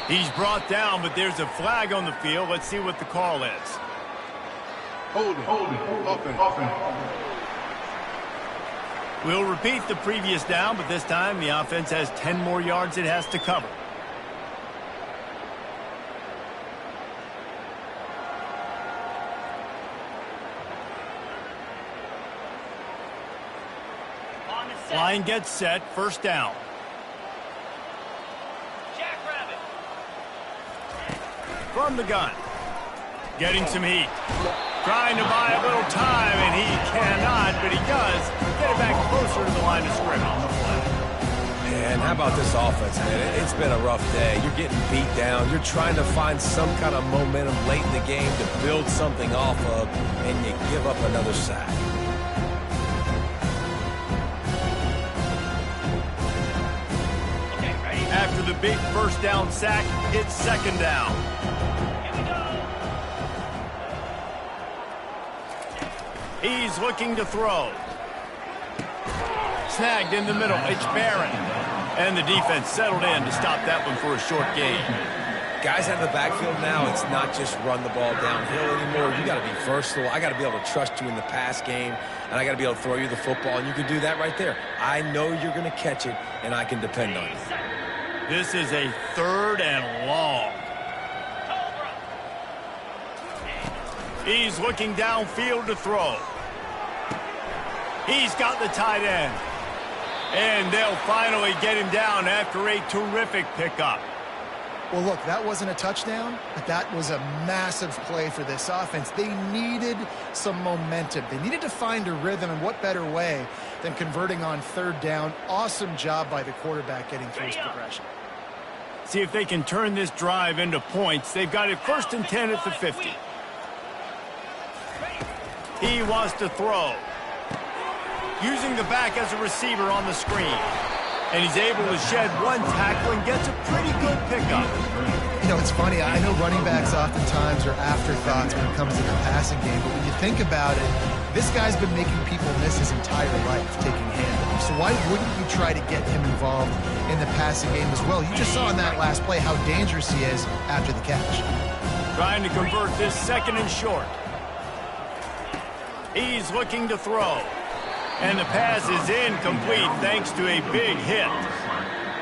He's brought down, but there's a flag on the field. Let's see what the call is. Hold it. We'll repeat the previous down, but this time the offense has 10 more yards it has to cover. Line gets set, 1st down. From the gun. Getting some heat. Trying to buy a little time, and he cannot, but he does get it back closer to the line of scrimmage. And how about this offense, man? It's been a rough day. You're getting beat down. You're trying to find some kind of momentum late in the game to build something off of, and you give up another sack. After the big 1st down sack, it's 2nd down. He's looking to throw. Snagged in the middle. It's Barron. And the defense settled in to stop that one for a short gain. Guys out of the backfield now, it's not just run the ball downhill anymore. You got to be versatile. I got to be able to trust you in the pass game, and I got to be able to throw you the football, and you can do that right there. I know you're going to catch it, and I can depend on you. This is a 3rd and long. He's looking downfield to throw. He's got the tight end. And they'll finally get him down after a terrific pickup. Well, look, that wasn't a touchdown, but that was a massive play for this offense. They needed some momentum. They needed to find a rhythm, and what better way than converting on 3rd down. Awesome job by the quarterback getting through his progression. See if they can turn this drive into points. They've got it 1st and 10 at the 50. He wants to throw. Using the back as a receiver on the screen. And he's able to shed one tackle and gets a pretty good pickup. You know, it's funny. I know running backs oftentimes are afterthoughts when it comes to the passing game. But when you think about it, this guy's been making people miss his entire life taking handoffs. So why wouldn't you try to get him involved in the passing game as well? You just saw in that last play how dangerous he is after the catch. Trying to convert this 2nd and short. He's looking to throw. And the pass is incomplete thanks to a big hit.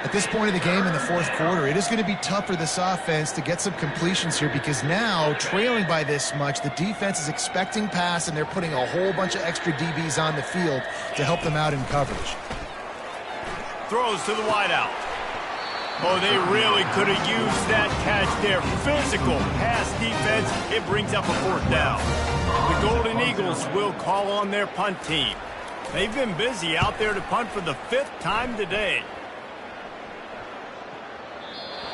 At this point of the game in the 4th quarter, it is going to be tough for this offense to get some completions here because now, trailing by this much, the defense is expecting pass, and they're putting a whole bunch of extra DBs on the field to help them out in coverage. Throws to the wideout. Oh, they really could have used that catch there. Physical pass defense. It brings up a 4th down. The Golden Eagles will call on their punt team. They've been busy out there to punt for the 5th time today.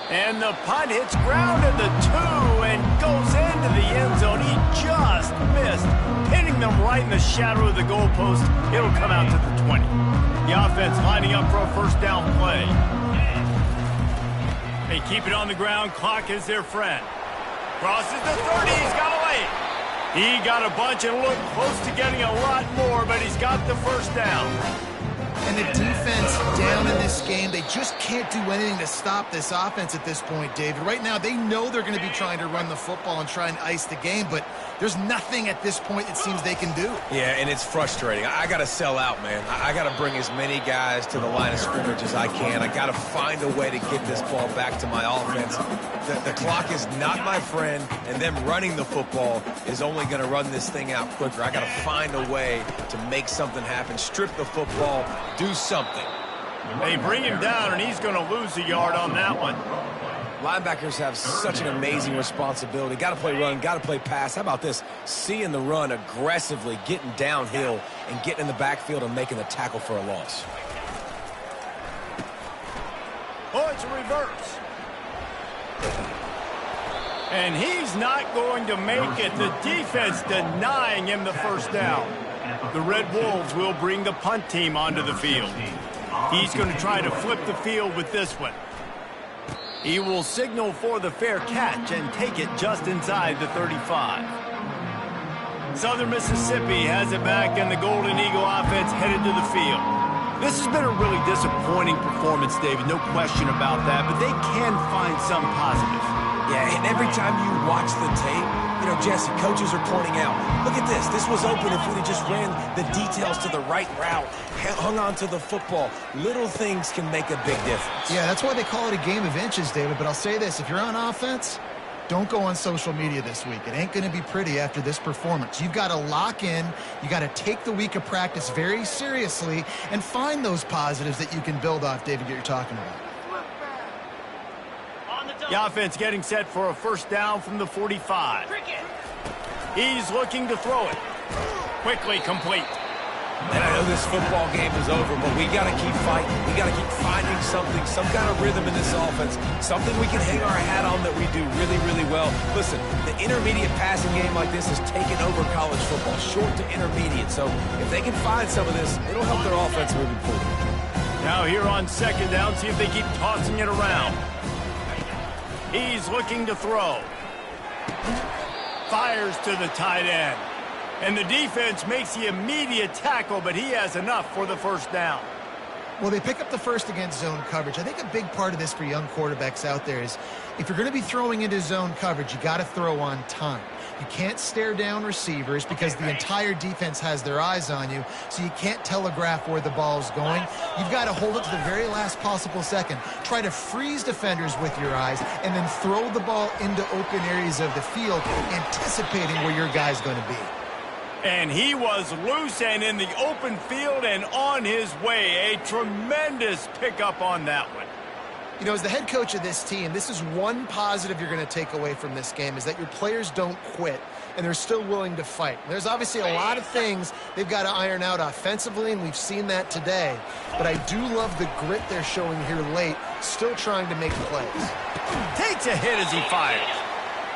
And the punt hits ground at the 2 and goes into the end zone. He just missed, hitting them right in the shadow of the goalpost. It'll come out to the 20. The offense lining up for a 1st down play. They keep it on the ground. Clock is their friend. Crosses the 30. He's got away. He got a bunch and looked close to getting a lot more, but he's got the 1st down. And the defense down in this game, they just can't do anything to stop this offense at this point, David. Right now, they know they're going to be trying to run the football and try and ice the game, but there's nothing at this point it seems they can do. Yeah, and it's frustrating. I got to sell out, man. I got to bring as many guys to the line of scrimmage as I can. I got to find a way to get this ball back to my offense. The clock is not my friend, and them running the football is only going to run this thing out quicker. I got to find a way to make something happen, strip the football, do something. They bring him down, and he's going to lose a yard on that one. Linebackers have such an amazing responsibility. Got to play run, got to play pass. How about this? Seeing the run aggressively, getting downhill, and getting in the backfield and making the tackle for a loss. Oh, it's a reverse. And he's not going to make it. The defense denying him the 1st down. The Red Wolves will bring the punt team onto the field. He's going to try to flip the field with this one. He will signal for the fair catch and take it just inside the 35. Southern Mississippi has it back, and the Golden Eagle offense headed to the field. This has been a really disappointing performance, David, no question about that, but they can find some positive. Yeah, and every time you watch the tape, you know, Jesse, coaches are pointing out, look at this. This was open if we'd have just ran the details to the right route, hung on to the football. Little things can make a big difference. Yeah, that's why they call it a game of inches, David. But I'll say this, if you're on offense, don't go on social media this week. It ain't going to be pretty after this performance. You've got to lock in. You got to take the week of practice very seriously and find those positives that you can build off, David, that you're talking about. The offense getting set for a 1st down from the 45. He's looking to throw it. Quickly complete. And I know this football game is over, but we got to keep fighting. We got to keep finding something, some kind of rhythm in this offense, something we can hang our hat on that we do really, really well. Listen, the intermediate passing game like this has taken over college football, short to intermediate. So if they can find some of this, it'll help their offense moving forward. Now here on 2nd down, see if they keep tossing it around. He's looking to throw. Fires to the tight end. And the defense makes the immediate tackle, but he has enough for the 1st down. Well, they pick up the 1st against zone coverage. I think a big part of this for young quarterbacks out there is if you're going to be throwing into zone coverage, you got to throw on time. You can't stare down receivers because the entire defense has their eyes on you, so you can't telegraph where the ball's going. You've got to hold it to the very last possible second. Try to freeze defenders with your eyes and then throw the ball into open areas of the field, anticipating where your guy's going to be. And he was loose and in the open field and on his way. A tremendous pickup on that one. You know, as the head coach of this team, this is one positive you're going to take away from this game, is that your players don't quit, and they're still willing to fight. There's obviously a lot of things they've got to iron out offensively, and we've seen that today. But I do love the grit they're showing here late, still trying to make plays. Takes a hit as he fires.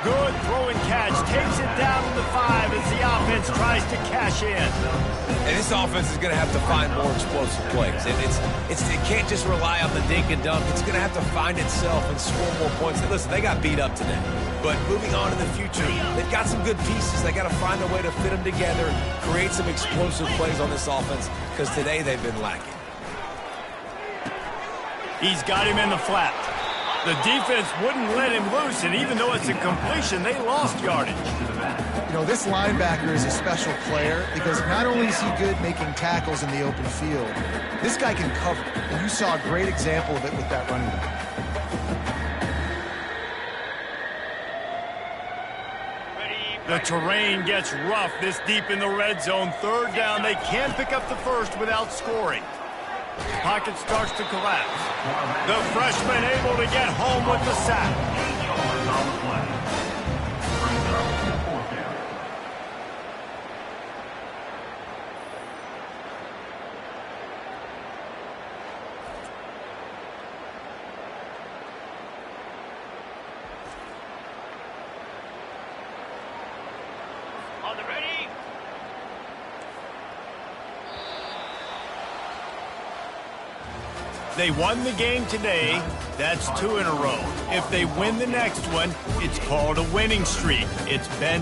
Good throw and catch. Takes it down to the 5 as the offense tries to cash in. And this offense is going to have to find more explosive plays. It can't just rely on the dink and dunk. It's going to have to find itself and score more points. And listen, they got beat up today. But moving on to the future, they've got some good pieces. They got to find a way to fit them together, create some explosive plays on this offense, because today they've been lacking. He's got him in the flat. The defense wouldn't let him loose, and even though it's a completion, they lost yardage. You know, this linebacker is a special player because not only is he good making tackles in the open field, this guy can cover. And you saw a great example of it with that running back. The terrain gets rough this deep in the red zone. 3rd down, they can pick up the 1st without scoring. Pocket starts to collapse. The freshman able to get home with the sack. 8 yards on the play. Brings up the 4th down. On the ready. They won the game today. That's 2 in a row. If they win the next one, it's called a winning streak. It's been